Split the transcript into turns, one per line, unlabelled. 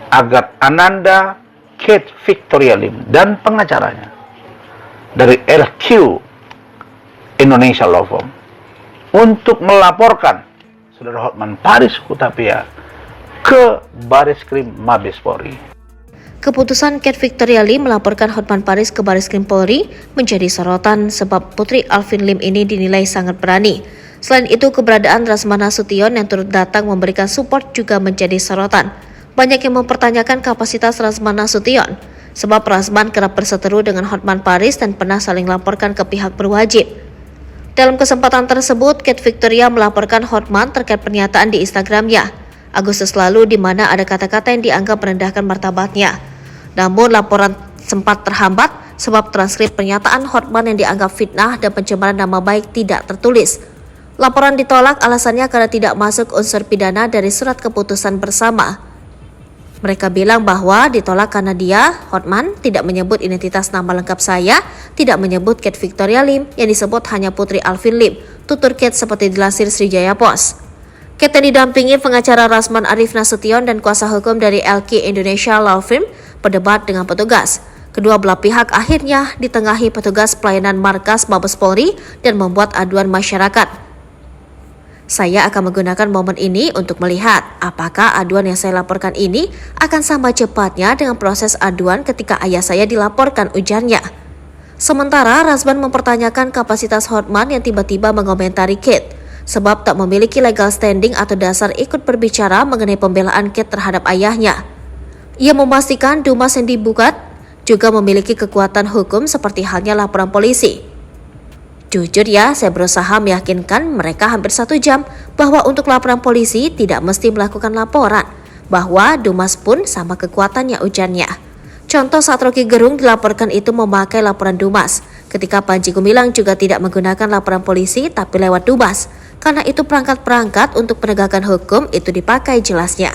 agar Ananda, Kate Victoria Lim, dan pengacaranya dari LQ Indonesia Law Firm untuk melaporkan Saudara Hotman Paris Hutapea ke Bareskrim Mabes Polri.
Keputusan Kate Victoria Lim melaporkan Hotman Paris ke Bareskrim Polri menjadi sorotan sebab Putri Alvin Lim ini dinilai sangat berani. Selain itu, keberadaan Rasman Nasution yang turut datang memberikan support juga menjadi sorotan. Banyak yang mempertanyakan kapasitas Rasman Nasution, sebab Rasman kerap berseteru dengan Hotman Paris dan pernah saling laporkan ke pihak berwajib. Dalam kesempatan tersebut, Kate Victoria melaporkan Hotman terkait pernyataan di Instagramnya Agustus lalu di mana ada kata-kata yang dianggap merendahkan martabatnya. Namun laporan sempat terhambat sebab transkrip pernyataan Hotman yang dianggap fitnah dan pencemaran nama baik tidak tertulis. Laporan ditolak alasannya karena tidak masuk unsur pidana dari surat keputusan bersama. Mereka bilang bahwa ditolak karena dia, Hotman, tidak menyebut identitas nama lengkap saya, tidak menyebut Kate Victoria Lim, yang disebut hanya Putri Alvin Lim, tutur Kate seperti dilansir Sriwijaya Post. Kate yang didampingi pengacara Rasman Arif Nasution dan kuasa hukum dari LQ Indonesia Law Firm berdebat dengan petugas. Kedua belah pihak akhirnya ditengahi petugas pelayanan markas Mabes Polri dan membuat aduan masyarakat. Saya akan menggunakan momen ini untuk melihat apakah aduan yang saya laporkan ini akan sama cepatnya dengan proses aduan ketika ayah saya dilaporkan, ujarnya. Sementara Rasman mempertanyakan kapasitas Hotman yang tiba-tiba mengomentari Kate, sebab tak memiliki legal standing atau dasar ikut berbicara mengenai pembelaan Kate terhadap ayahnya. Ia memastikan Dumas yang dibuat juga memiliki kekuatan hukum seperti halnya laporan polisi. Jujur ya, saya berusaha meyakinkan mereka hampir 1 jam bahwa untuk laporan polisi tidak mesti melakukan laporan, bahwa Dumas pun sama kekuatannya, ujarnya. Contoh saat Rocky Gerung dilaporkan itu memakai laporan Dumas, ketika Panji Gumilang juga tidak menggunakan laporan polisi tapi lewat Dumas. Karena itu perangkat-perangkat untuk penegakan hukum itu dipakai, jelasnya.